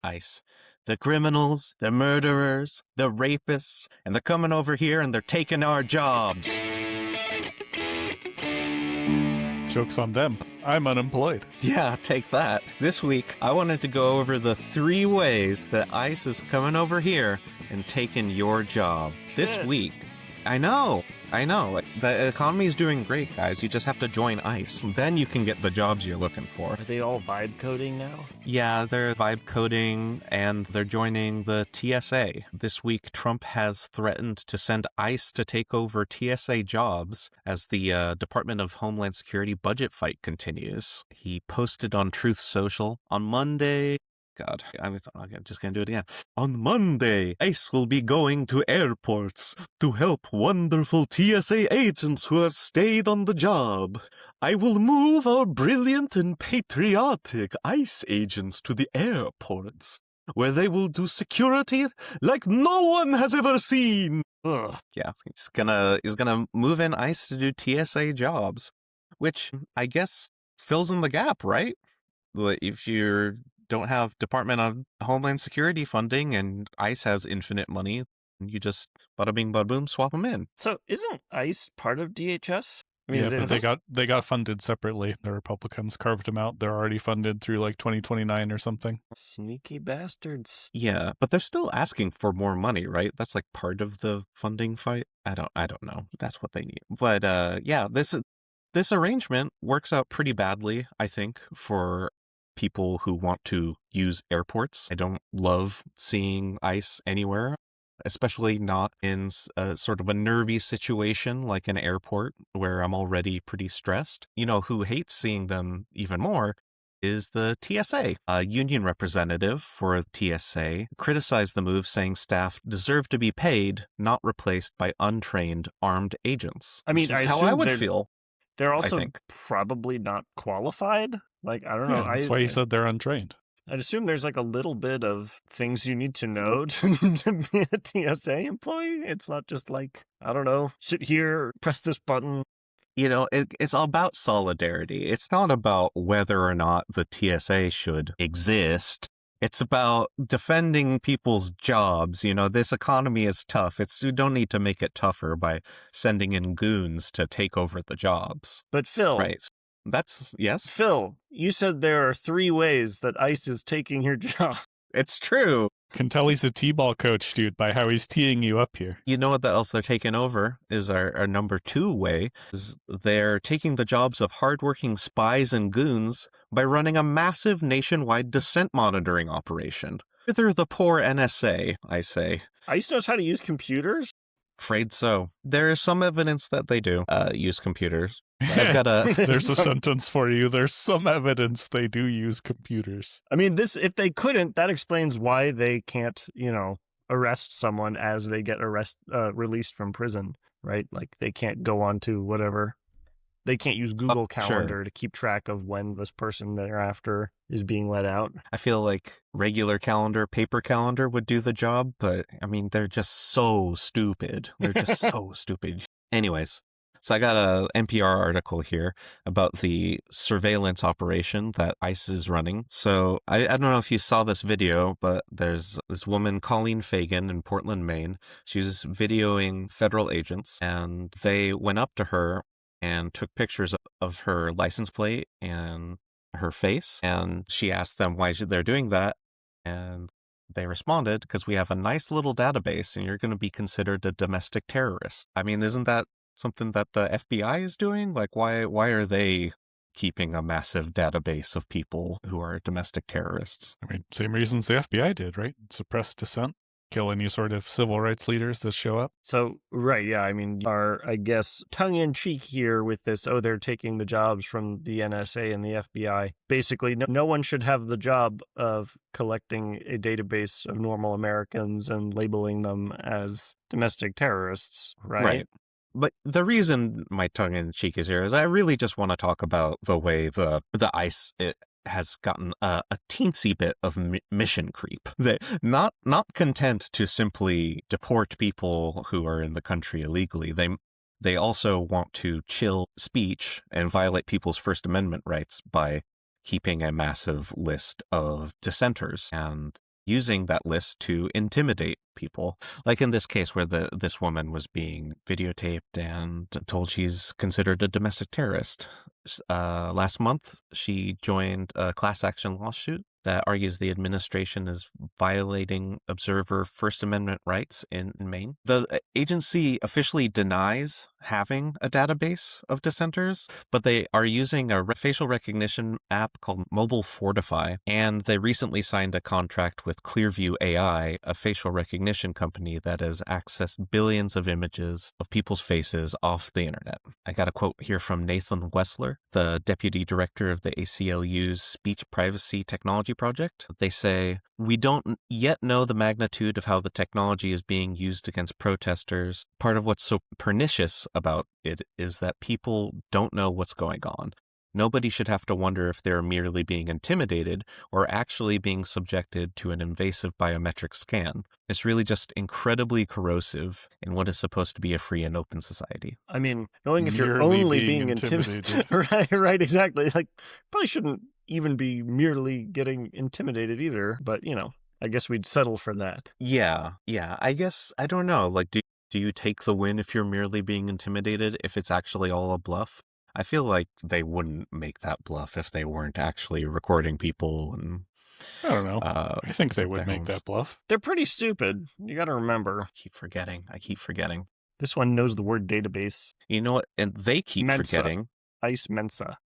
ICE. The criminals, the murderers, the rapists, and they're coming over here and they're taking our jobs. Joke's on them. I'm unemployed. Yeah, take that. This week, I wanted to go over the 3 ways that ICE is coming over here and taking your job. This week, I know. The economy is doing great, guys. You just have to join ICE. Then you can get the jobs you're looking for. Are they all vibe coding now? Yeah, they're vibe coding and they're joining the TSA. This week, Trump has threatened to send ICE to take over TSA jobs as the Department of Homeland Security budget fight continues. He posted on Truth Social on Monday. God, I'm just going to do it again. On Monday, ICE will be going to airports to help wonderful TSA agents who have stayed on the job. I will move our brilliant and patriotic ICE agents to the airports, where they will do security like no one has ever seen. Ugh. Yeah, he's gonna move in ICE to do TSA jobs, which I guess fills in the gap, right? If you don't have Department of Homeland Security funding and ICE has infinite money, you just bada bing bada boom swap them in. So isn't ICE part of DHS? I Yeah, but they got funded separately. The Republicans carved them out. They're already funded through like 2029 or something. Sneaky bastards. Yeah, but they're still asking for more money, right? That's like part of the funding fight. I don't know. That's what they need. But yeah, this arrangement works out pretty badly, I think, for people who want to use airports. I don't love seeing ICE anywhere, especially not in a sort of a nervy situation like an airport where I'm already pretty stressed. You know who hates seeing them even more is the TSA. A union representative for TSA criticized the move, saying staff deserve to be paid, not replaced by untrained armed agents. I mean, Which is how I would feel. They're also probably not qualified. Like, I don't know. That's why he said they're untrained. I'd assume there's like a little bit of things you need to know to be a TSA employee. It's not just like, I don't know, sit here, press this button. You know, it's all about solidarity. It's not about whether or not the TSA should exist. It's about defending people's jobs. You know, this economy is tough. You don't need to make it tougher by sending in goons to take over the jobs. But Phil. Right. Yes? Phil, you said there are 3 ways that ICE is taking your job. It's true. Can tell he's a t-ball coach, dude, by how he's teeing you up here. You know what else they're taking over is our number 2 way. Is they're taking the jobs of hardworking spies and goons by running a massive nationwide dissent monitoring operation. They're the poor NSA, I say. ICE knows how to use computers? Afraid so. There is some evidence that they do use computers. I've got There's a sentence for you. There's some evidence they do use computers. I mean, if they couldn't, that explains why they can't, arrest someone as they get released from prison, right? Like, they can't go on to whatever. They can't use Google Calendar to keep track of when this person they're after is being let out. I feel like regular calendar, paper calendar would do the job, but I mean, they're just so stupid. They're just so stupid. Anyways, so I got a NPR article here about the surveillance operation that ICE is running. So I don't know if you saw this video, but there's this woman, Colleen Fagan, in Portland, Maine. She's videoing federal agents, and they went up to her and took pictures of her license plate and her face. And she asked them why they're doing that. And they responded, because we have a nice little database and you're going to be considered a domestic terrorist. I mean, isn't that something that the FBI is doing? Like, why are they keeping a massive database of people who are domestic terrorists? I mean, same reasons the FBI did, right? Suppress dissent, kill any sort of civil rights leaders that show up. So, right, yeah, I mean, I guess, tongue-in-cheek here with this, they're taking the jobs from the NSA and the FBI. Basically, no one should have the job of collecting a database of normal Americans and labeling them as domestic terrorists, right? Right. But the reason my tongue-in-cheek is here is I really just want to talk about the way the ICE has gotten a teensy bit of mission creep. They're not content to simply deport people who are in the country illegally. They also want to chill speech and violate people's First Amendment rights by keeping a massive list of dissenters. And using that list to intimidate people. Like in this case where this woman was being videotaped and told she's considered a domestic terrorist. Last month, she joined a class action lawsuit that argues the administration is violating observer First Amendment rights in Maine. The agency officially denies having a database of dissenters, but they are using a facial recognition app called Mobile Fortify, and they recently signed a contract with Clearview AI, a facial recognition company that has accessed billions of images of people's faces off the internet. I got a quote here from Nathan Wessler, the deputy director of the ACLU's Speech Privacy Technology Project. They say, "We don't yet know the magnitude of how the technology is being used against protesters. Part of what's so pernicious about it is that people don't know what's going on. Nobody should have to wonder if they're merely being intimidated or actually being subjected to an invasive biometric scan. It's really just incredibly corrosive in what is supposed to be a free and open society." I mean, knowing if you're Merely only being being intimidated. right, exactly. Like, probably shouldn't even be merely getting intimidated either, but, I guess we'd settle for that. Yeah. I guess, I don't know. Like, do you take the win if you're merely being intimidated, if it's actually all a bluff? I feel like they wouldn't make that bluff if they weren't actually recording people and I don't know. I think they would their make homes. that bluff. They're pretty stupid. You got to remember. I keep forgetting. This one knows the word database. You know what? And they keep Mensa. forgetting. Ice Mensa.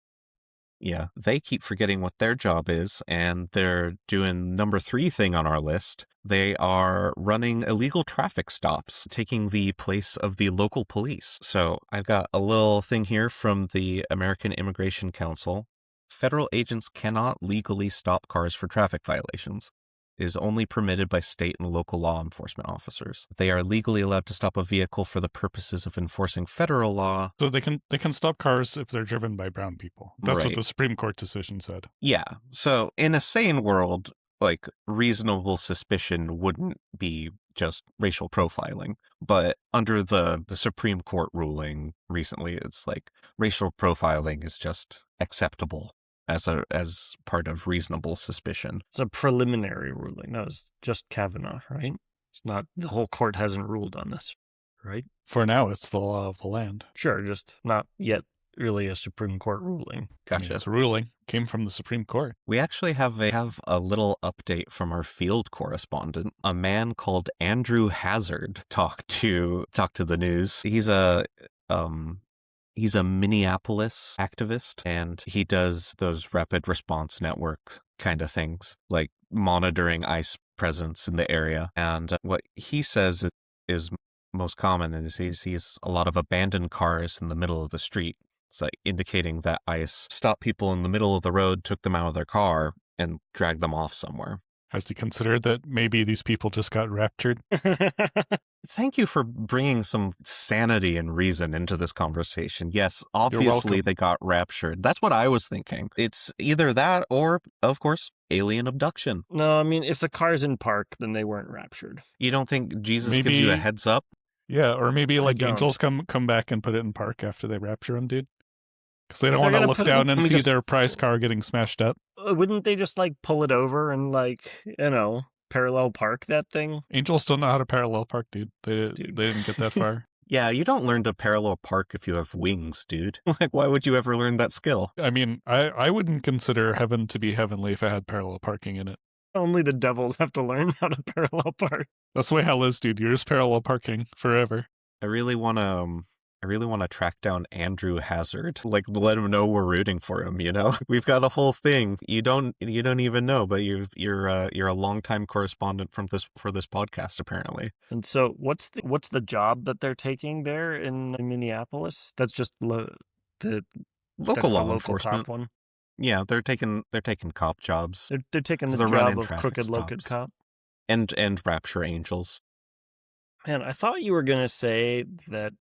Yeah, they keep forgetting what their job is, and they're doing number 3 thing on our list. They are running illegal traffic stops, taking the place of the local police. So I've got a little thing here from the American Immigration Council. Federal agents cannot legally stop cars for traffic violations. It is only permitted by state and local law enforcement officers. They are legally allowed to stop a vehicle for the purposes of enforcing federal law. So they can stop cars if they're driven by brown people. That's what Right. the Supreme Court decision said. Yeah. So in a sane world, like, reasonable suspicion wouldn't be just racial profiling. But under the Supreme Court ruling recently, it's like racial profiling is just acceptable as part of reasonable suspicion. It's a preliminary ruling. That was just Kavanaugh, right? It's not, the whole court hasn't ruled on this, right? For now, it's the law of the land. Sure, just not yet really a Supreme Court ruling. I mean, Gotcha. it's a ruling. Came from the Supreme Court. We actually have a little update from our field correspondent. A man called Andrew Hazard talked to the news. He's a Minneapolis activist, and he does those rapid response network kind of things, like monitoring ICE presence in the area. And what he says is most common is he sees a lot of abandoned cars in the middle of the street. It's like indicating that ICE stopped people in the middle of the road, took them out of their car, and dragged them off somewhere. Has he considered that maybe these people just got raptured? Thank you for bringing some sanity and reason into this conversation. Yes, obviously welcome. they got raptured. That's what I was thinking. It's either that or, of course, alien abduction. No, I mean, if the car's in park, then they weren't raptured. You don't think Jesus gives you a Maybe- heads up? Yeah, or maybe like don't. angels come back and put it in park after they rapture them, dude. Because they don't If they're want to gonna look put it- down and let me see just- their prize car getting smashed up. Wouldn't they just, pull it over and, parallel park that thing? Angels don't know how to parallel park, dude. They didn't get that far. Yeah, you don't learn to parallel park if you have wings, dude. Like, why would you ever learn that skill? I mean, I wouldn't consider heaven to be heavenly if it had parallel parking in it. Only the devils have to learn how to parallel park. That's the way hell is, dude. You're just parallel parking forever. I really want to track down Andrew Hazard. Like, let him know we're rooting for him, you know? We've got a whole thing. You don't even know, but you're a longtime correspondent for this podcast, apparently. And so, what's the job that they're taking there in Minneapolis? That's just Local that's law the local enforcement. cop one. Yeah, they're taking cop jobs They're taking the They're running job of traffic crooked local stops. cop. and rapture angels. Man, I thought you were gonna say that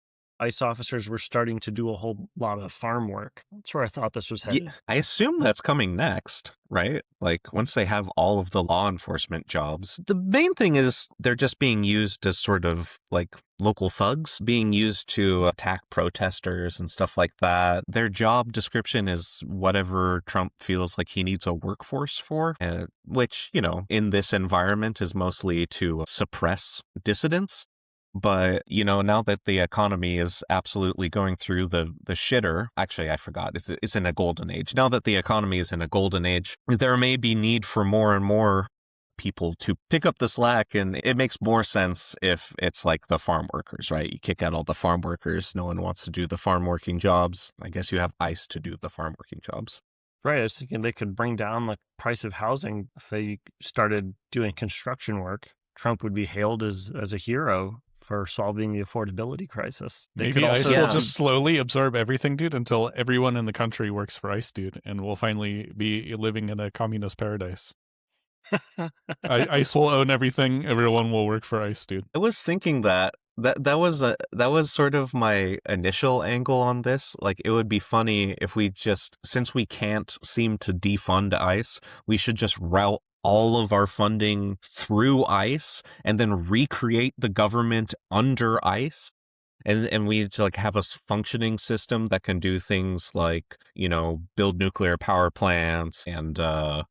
ICE officers were starting to do a whole lot of farm work. That's where I thought this was headed. Yeah, I assume that's coming next, right? Like once they have all of the law enforcement jobs. The main thing is they're just being used as sort of like local thugs, being used to attack protesters and stuff like that. Their job description is whatever Trump feels like he needs a workforce for, which, you know, in this environment is mostly to suppress dissidents. But, you know, now that the economy is absolutely going through the shitter, actually, I forgot, it's in a golden age. Now that the economy is in a golden age, there may be need for more and more people to pick up the slack, and it makes more sense if it's like the farm workers, right? You kick out all the farm workers. No one wants to do the farm working jobs. I guess you have ICE to do the farm working jobs. Right. I was thinking they could bring down the price of housing if they started doing construction work. Trump would be hailed as a hero for solving the affordability crisis. Maybe ICE will just slowly absorb everything, dude, until everyone in the country works for ICE, dude, and we'll finally be living in a communist paradise. ICE will own everything. Everyone will work for ICE, dude. I was thinking that was sort of my initial angle on this. Like, it would be funny if we just, since we can't seem to defund ICE, we should just route all of our funding through ICE and then recreate the government under ICE. And we like have a functioning system that can do things like, you know, build nuclear power plants and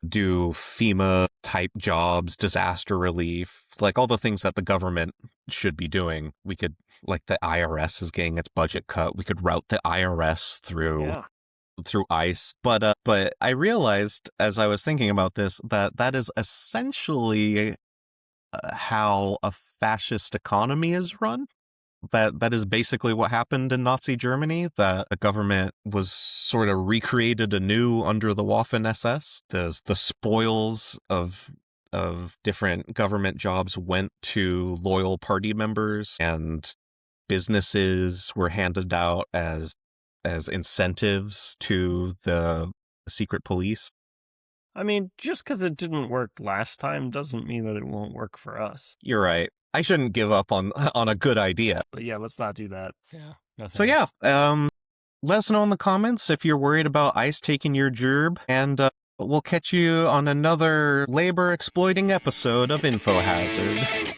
do FEMA type jobs, disaster relief, like all the things that the government should be doing. We could, like, the IRS is getting its budget cut. We could route the IRS through ICE. But I realized as I was thinking about this that is essentially how a fascist economy is run. That is basically what happened in Nazi Germany, that the government was sort of recreated anew under the Waffen-SS. The spoils of different government jobs went to loyal party members, and businesses were handed out as incentives to the secret police. I mean, just because it didn't work last time doesn't mean that it won't work for us. You're right. I shouldn't give up on a good idea. But yeah, let's not do that. Yeah. So yeah, let us know in the comments if you're worried about ICE taking your gerb, and we'll catch you on another labor exploiting episode of Info Hazard.